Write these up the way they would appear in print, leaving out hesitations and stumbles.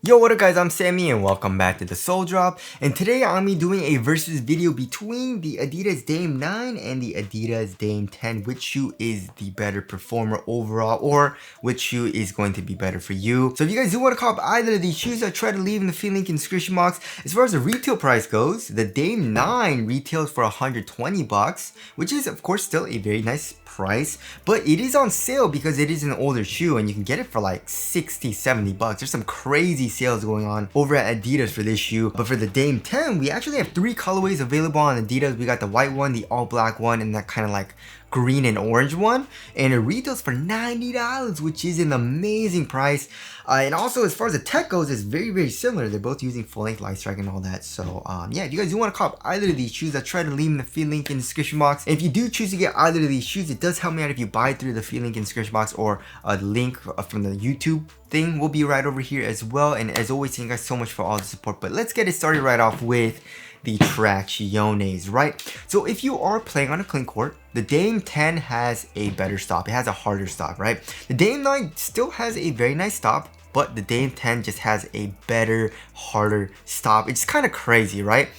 Yo, what up guys, I'm Sammy and welcome back to the Soul Drop. And today I'm be doing a versus video between the Adidas Dame 9 and the Adidas Dame 10. Which shoe is the better performer overall, or which shoe is going to be better for you? So if you guys do want to cop either of these shoes, I try to leave in the feed link in the description box. As far as the retail price goes, the Dame 9 retails for 120 bucks, which is of course still a very nice price, but it is on sale because it is an older shoe and you can get it for like 60-70 bucks. There's some crazy sales going on over at Adidas for this shoe. But for the Dame 10, we actually have 3 colorways available on Adidas. We got the white one, the all black one, and that kind of like green and orange one, and it retails for $90, which is an amazing price. And also, as far as the tech goes, it's very similar. They're both using full length light strike and all that. So yeah, if you guys do want to cop either of these shoes, I try to leave in the feed link in the description box. And if you do choose to get either of these shoes, it does help me out if you buy through the feed link in the description box, or the link from the YouTube thing will be right over here as well. And as always, thank you guys so much for all the support. But let's get it started right off with the Tracciones, right? So if you are playing on a clean court, the Dame 10 has a better stop. It has a harder stop, right? The Dame 9 still has a very nice stop, but the Dame 10 just has a better, harder stop. It's kind of crazy, right?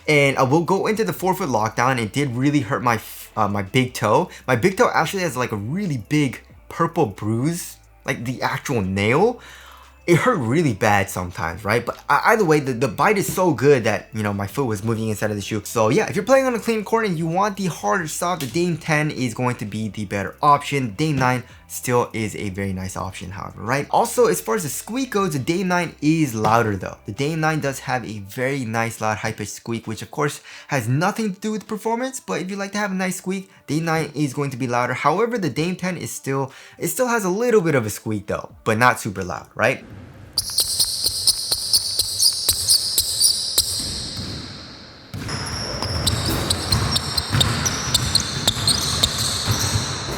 And I will go into the forefoot lockdown. It did really hurt my my big toe. My big toe actually has like a really big purple bruise, like the actual nail. It hurt really bad sometimes, right? But either way, the bite is so good that, you know, my foot was moving inside of the shoe. So yeah, if you're playing on a clean court and you want the harder stop, the Dame 10 is going to be the better option. Dame 9 still is a very nice option, however, right? Also, as far as the squeak goes, the Dame 9 is louder though. The Dame 9 does have a very nice loud high-pitched squeak, which of course has nothing to do with performance, but if you like to have a nice squeak, Dame 9 is going to be louder. However, the Dame 10 is still has a little bit of a squeak though, but not super loud, right?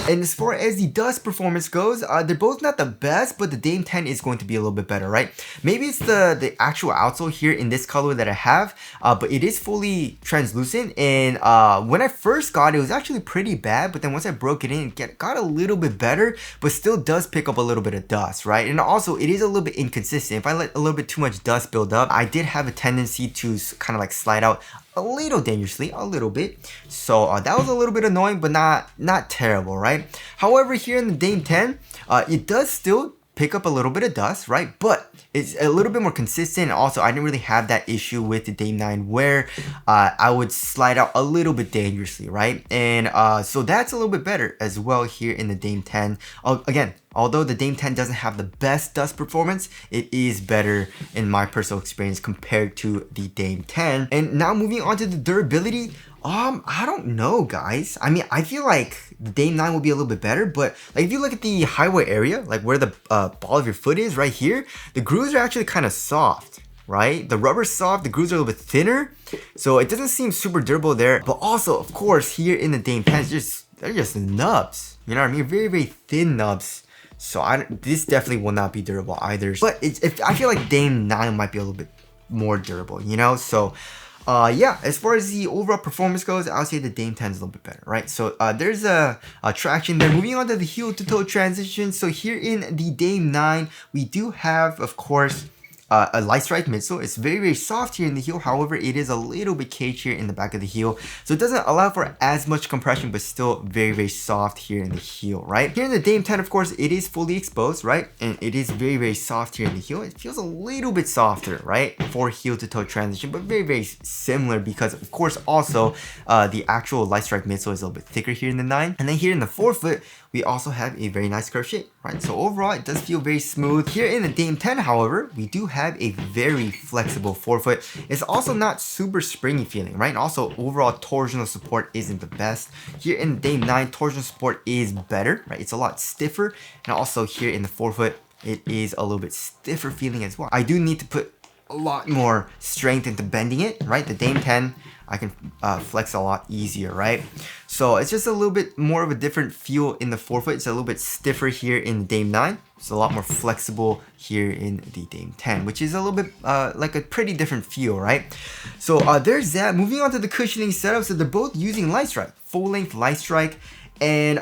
And as far as the dust performance goes, they're both not the best, but the Dame 10 is going to be a little bit better, right? Maybe it's the actual outsole here in this color that I have, but it is fully translucent. And when I first got it, it was actually pretty bad, but then once I broke it in, it got a little bit better, but still does pick up a little bit of dust, right? And also, it is a little bit inconsistent. If I let a little bit too much dust build up, I did have a tendency to kind of like slide out a little dangerously, a little bit. So that was a little bit annoying, but not terrible, right? However, here in the Dame 10, it does still pick up a little bit of dust, right? But it's a little bit more consistent. Also, I didn't really have that issue with the Dame 9 where I would slide out a little bit dangerously, right? And so that's a little bit better as well here in the Dame 10. Again, although the Dame 10 doesn't have the best dust performance, it is better in my personal experience compared to the Dame 10. And now moving on to the durability, I don't know, guys. I mean, I feel like the Dame 9 will be a little bit better, but like if you look at the highway area, like where the ball of your foot is right here, the grooves are actually kind of soft, right? The rubber's soft, the grooves are a little bit thinner, so it doesn't seem super durable there. But also, of course, here in the Dame 10, they're just nubs. You know what I mean? Very thin nubs. So this definitely will not be durable either. But I feel like Dame 9 might be a little bit more durable, you know? So yeah, as far as the overall performance goes, I'll say the Dame 10 is a little bit better, right? So there's a traction there. Moving on to the heel to toe transition. So here in the Dame 9, we do have, of course, a light strike midsole. It's very soft here in the heel. However, it is a little bit caged here in the back of the heel, so it doesn't allow for as much compression, but still very soft here in the heel, right? Here in the Dame 10, of course, it is fully exposed, right? And it is very soft here in the heel. It feels a little bit softer, right, for heel to toe transition, but very similar because, of course, also the actual light strike midsole is a little bit thicker here in the 9. And then here in the forefoot, we also have a very nice curve shape, right? So overall, it does feel very smooth. Here in the Dame 10, however, we do have a very flexible forefoot. It's also not super springy feeling, right? And also, overall torsional support isn't the best. Here in the Dame 9, torsional support is better, right? It's a lot stiffer. And also here in the forefoot, it is a little bit stiffer feeling as well. I do need to put a lot more strength into bending it, right? The Dame 10, I can flex a lot easier, right? So it's just a little bit more of a different feel in the forefoot. It's a little bit stiffer here in the Dame 9. It's a lot more flexible here in the Dame 10, which is a little bit like a pretty different feel, right? So there's that. Moving on to the cushioning setup. So they're both using light strike, full length light strike. And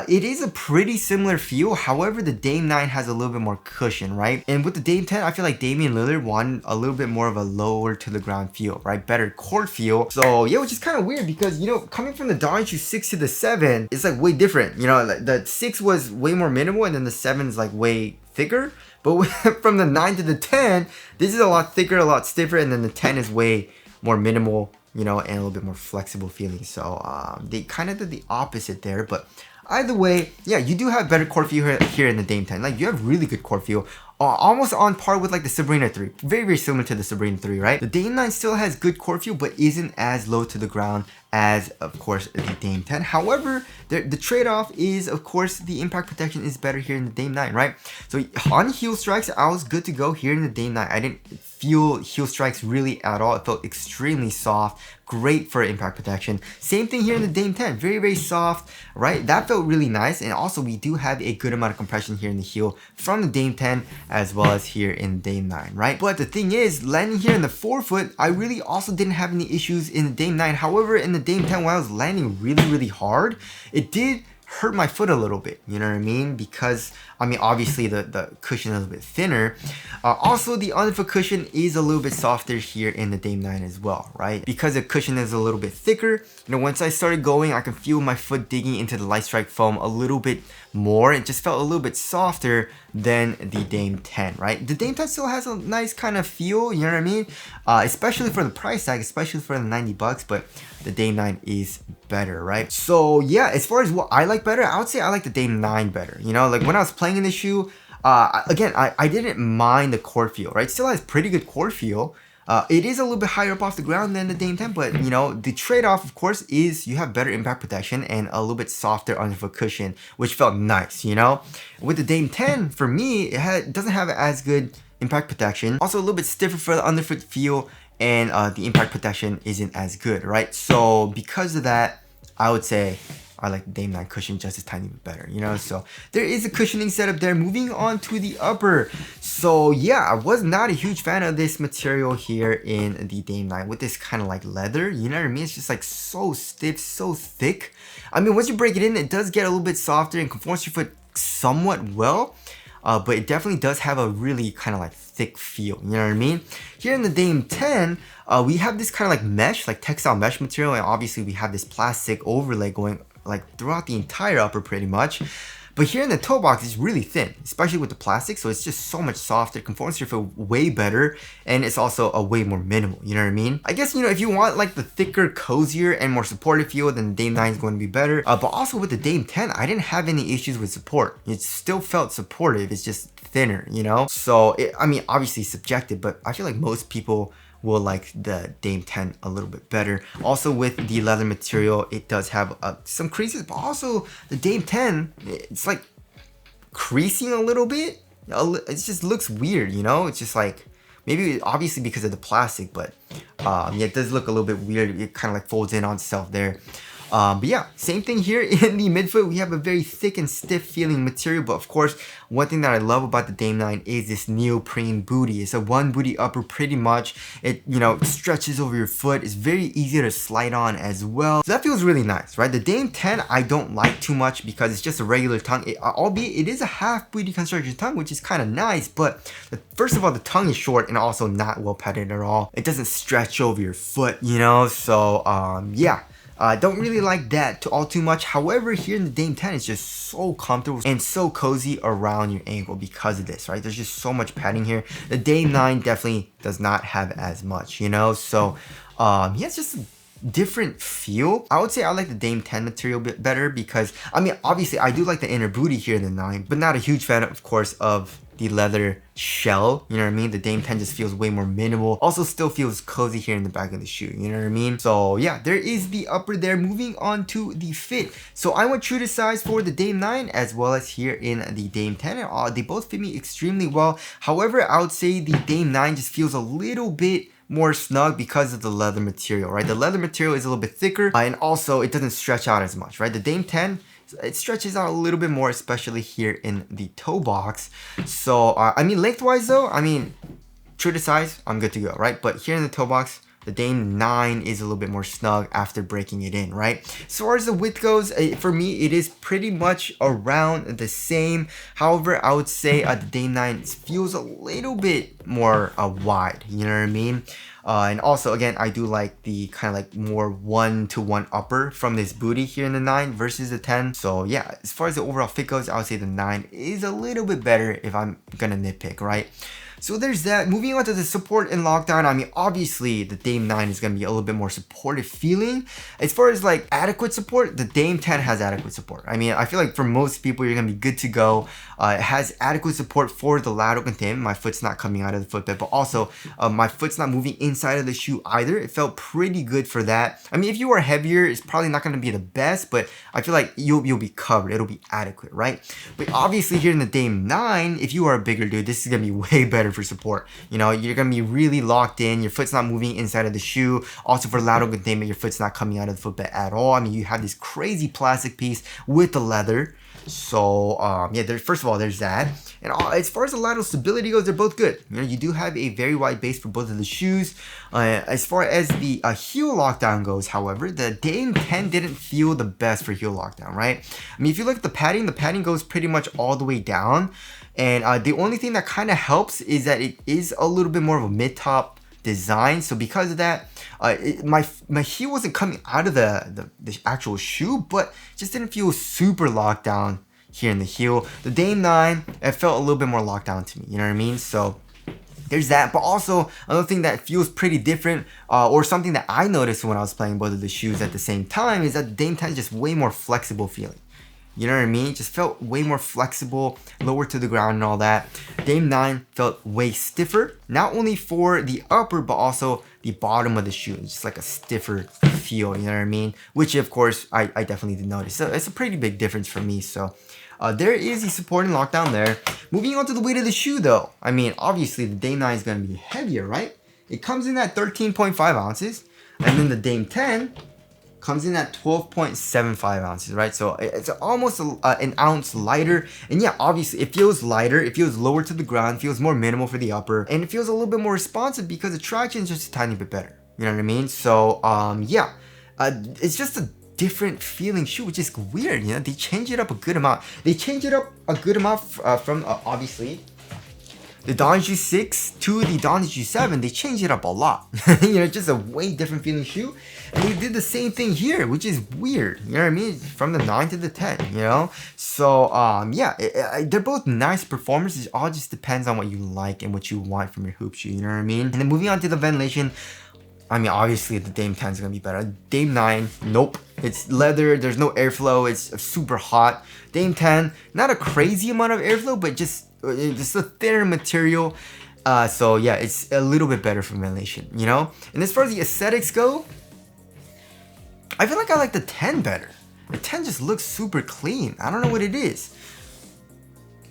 it is a pretty similar feel. However, the Dame 9 has a little bit more cushion, right? And with the Dame 10, I feel like Damian Lillard wanted a little bit more of a lower to the ground feel, right? Better court feel. So yeah, which is kind of weird because, you know, coming from the Dame 6 to the 7, it's like way different. You know, like the 6 was way more minimal and then the 7 is like way thicker. But from the 9 to the 10, this is a lot thicker, a lot stiffer, and then the 10 is way more minimal, you know, and a little bit more flexible feeling. So they kind of did the opposite there. But either way, yeah, you do have better core feel here in the Dame 10. Like, you have really good core feel. Almost on par with like the Sabrina 3. Very, very similar to the Sabrina 3, right? The Dame 9 still has good core feel, but isn't as low to the ground as, of course, the Dame 10. However, the trade-off is, of course, the impact protection is better here in the Dame 9, right? So on heel strikes, I was good to go here in the Dame 9. I didn't feel heel strikes really at all. It felt extremely soft. Great for impact protection. Same thing here in the Dame 10. Very, very soft, right? That felt really nice. And also, we do have a good amount of compression here in the heel from the Dame 10 as well as here in Dame 9, right? But the thing is, landing here in the forefoot, I really also didn't have any issues in the Dame 9. However, in the Dame 10, when I was landing really, really hard, it did hurt my foot a little bit, you know what I mean? Because, I mean, obviously the cushion is a little bit thinner. Also, the underfoot cushion is a little bit softer here in the Dame 9 as well, right? Because the cushion is a little bit thicker, you know, once I started going, I can feel my foot digging into the Light Strike foam a little bit more. It just felt a little bit softer than the Dame 10, right? The Dame 10 still has a nice kind of feel, you know what I mean? Especially for the price tag, especially for the 90 bucks, but the Dame 9 is better, right? So yeah, as far as what I like better, I would say I like the Dame 9 better. You know, like when I was playing in the shoe, again, I didn't mind the court feel, right? Still has pretty good court feel. It is a little bit higher up off the ground than the Dame 10, but you know, the trade-off, of course, is you have better impact protection and a little bit softer underfoot cushion, which felt nice, you know? With the Dame 10, for me, it doesn't have as good impact protection. Also, a little bit stiffer for the underfoot feel, and the impact protection isn't as good, right? So because of that, I would say I like the Dame 9 cushion just a tiny bit better, you know? So there is a cushioning setup there. Moving on to the upper. So yeah, I was not a huge fan of this material here in the Dame 9 with this kind of like leather, you know what I mean? It's just like so stiff, so thick. I mean, once you break it in, it does get a little bit softer and conforms to your foot somewhat well. But it definitely does have a really kind of like thick feel, you know what I mean? Here in the Dame 10, we have this kind of like mesh, like textile mesh material, and obviously we have this plastic overlay going like throughout the entire upper pretty much. But here in the toe box, it's really thin, especially with the plastic, so it's just so much softer, conforms to your foot way better, and it's also a way more minimal, you know what I mean? I guess, you know, if you want like the thicker, cozier, and more supportive feel, then the Dame 9 is going to be better. But also with the Dame 10, I didn't have any issues with support. It still felt supportive, it's just thinner, you know? So, I mean, obviously subjective, but I feel like most people will like the Dame 10 a little bit better. Also with the leather material, it does have some creases, but also the Dame 10, it's like creasing a little bit. It just looks weird, you know? It's just like, maybe obviously because of the plastic, but yeah, it does look a little bit weird. It kind of like folds in on itself there. But yeah, same thing here in the midfoot. We have a very thick and stiff feeling material, but of course, one thing that I love about the Dame 9 is this neoprene booty. It's a one booty upper pretty much. It, you know, stretches over your foot. It's very easy to slide on as well. So that feels really nice, right? The Dame 10 I don't like too much because it's just a regular tongue. Albeit it is a half booty construction tongue, which is kind of nice, but first of all, the tongue is short and also not well padded at all. It doesn't stretch over your foot, you know? So yeah. Don't really like that all too much. However, here in the Dame 10, it's just so comfortable and so cozy around your ankle because of this, right? There's just so much padding here. The Dame 9 definitely does not have as much, you know? So, yeah, it's just a different feel. I would say I like the Dame 10 material a bit better because, I mean, obviously, I do like the inner booty here in the 9, but not a huge fan, of course, of the leather shell, you know what I mean? The Dame 10 just feels way more minimal. Also still feels cozy here in the back of the shoe, you know what I mean? So yeah, there is the upper there. Moving on to the fit. So I went true to size for the Dame 9 as well as here in the Dame 10. And they both fit me extremely well. However, I would say the Dame 9 just feels a little bit more snug because of the leather material, right? The leather material is a little bit thicker and also it doesn't stretch out as much, right? The Dame 10, it stretches out a little bit more, especially here in the toe box. So, I mean, lengthwise though, I mean, true to size, I'm good to go, right? But here in the toe box, the Dame 9 is a little bit more snug after breaking it in, right? As far as the width goes, for me, it is pretty much around the same. However, I would say the Dame 9 feels a little bit more wide, you know what I mean? And also, again, I do like the kind of like more 1-to-1 upper from this booty here in the 9 versus the 10. So yeah, as far as the overall fit goes, I would say the 9 is a little bit better if I'm gonna nitpick, right? So there's that. Moving on to the support and lockdown, I mean, obviously the Dame 9 is going to be a little bit more supportive feeling. As far as like adequate support, the Dame 10 has adequate support. I mean, I feel like for most people, you're going to be good to go. It has adequate support for the lateral containment. My foot's not coming out of the footbed, but also my foot's not moving inside of the shoe either. It felt pretty good for that. I mean, if you are heavier, it's probably not going to be the best, but I feel like you'll be covered. It'll be adequate, right? But obviously here in the Dame 9, if you are a bigger dude, this is going to be way better for support. You know, you're gonna be really locked in. Your foot's not moving inside of the shoe. Also for lateral containment, your foot's not coming out of the footbed at all. I mean, you have this crazy plastic piece with the leather. So yeah, first of all, there's that. And as far as the lateral stability goes, they're both good. You know, you do have a very wide base for both of the shoes. As far as the heel lockdown goes, however, the Dame 10 didn't feel the best for heel lockdown, right? I mean, if you look at the padding goes pretty much all the way down. And the only thing that kind of helps is that it is a little bit more of a mid-top design. So because of that, my heel wasn't coming out of the actual shoe, but just didn't feel super locked down here in the heel. The Dame 9, it felt a little bit more locked down to me, you know what I mean? So there's that. But also another thing that feels pretty different, or something that I noticed when I was playing both of the shoes at the same time, is that the Dame 10 is just way more flexible feeling. You know what I mean? It just felt way more flexible, lower to the ground and all that. Dame 9 felt way stiffer, not only for the upper, but also the bottom of the shoe. It's just like a stiffer feel, you know what I mean? Which, of course, I definitely did notice. So it's a pretty big difference for me. So there is the support and lockdown there. Moving on to the weight of the shoe, though. I mean, obviously, the Dame 9 is going to be heavier, right? It comes in at 13.5 ounces. And then the Dame 10 comes in at 12.75 ounces, right? So it's almost an ounce lighter. And yeah, obviously it feels lighter, it feels lower to the ground, feels more minimal for the upper, and it feels a little bit more responsive because the traction is just a tiny bit better. You know what I mean? So yeah, it's just a different feeling shoe, which is weird. You know, they change it up a good amount. They change it up a good amount from obviously the Donju 6 to the Donju 7, they changed it up a lot. You know, just a way different feeling shoe. And they did the same thing here, which is weird. You know what I mean? From the 9 to the 10, you know? So, yeah, they're both nice performances. It all just depends on what you like and what you want from your hoop shoe, you know what I mean? And then moving on to the ventilation, I mean, obviously the Dame 10 is going to be better. Dame 9, nope. It's leather, there's no airflow, it's super hot. Dame 10, not a crazy amount of airflow, but just a thinner material. So yeah, it's a little bit better for ventilation, you know? And as far as the aesthetics go, I feel like I like the 10 better. The 10 just looks super clean. I don't know what it is.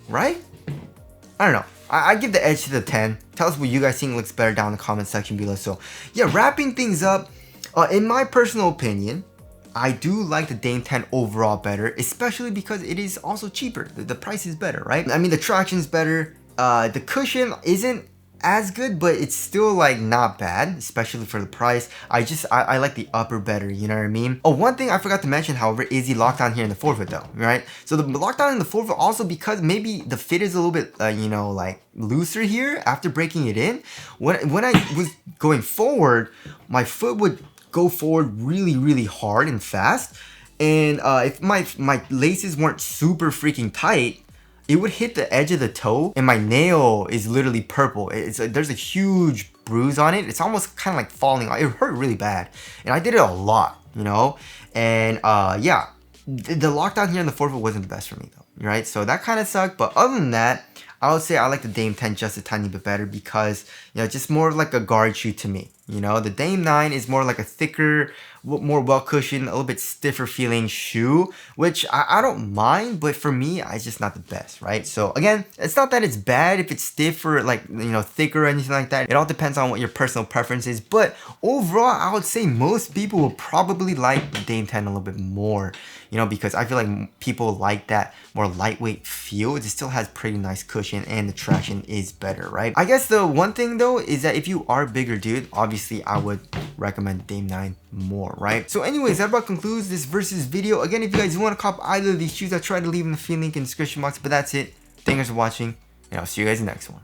Right? I don't know. I give the edge to the 10. Tell us what you guys think looks better down in the comment section below. So yeah, wrapping things up, in my personal opinion, I do like the Dame 10 overall better, especially because it is also cheaper. The price is better, right? I mean, the traction is better. The cushion isn't as good, but it's still like not bad, especially for the price. I like the upper better, you know what I mean? Oh, one thing I forgot to mention, however, is the lockdown here in the forefoot though, right? So the lockdown in the forefoot also, because maybe the fit is a little bit, you know, like looser here after breaking it in. When I was going forward, my foot would go forward really hard and fast. And if my laces weren't super freaking tight, it would hit the edge of the toe, and my nail is literally purple. There's a huge bruise on it. It's almost kind of like falling off. It hurt really bad, and I did it a lot, you know. And yeah, the lockdown here in the forefoot wasn't the best for me though, right? So that kind of sucked. But other than that, I would say I like the Dame 10 just a tiny bit better because, you know, just more like a guard shoe to me. You know, the Dame 9 is more like a thicker, more well-cushioned, a little bit stiffer feeling shoe, which I don't mind, but for me, it's just not the best, right? So again, it's not that it's bad if it's stiff or like, you know, thicker or anything like that. It all depends on what your personal preference is, but overall, I would say most people will probably like the Dame 10 a little bit more, you know, because I feel like people like that more lightweight feel. It still has pretty nice cushion and the traction is better, right? I guess the one thing though is that if you are a bigger dude, obviously obviously I would recommend Dame 9 more, right? So anyways, that about concludes this versus video. Again, if you guys want to cop either of these shoes, I'll try to leave in the free link in the description box, but that's it. Thanks for watching, and I'll see you guys in the next one.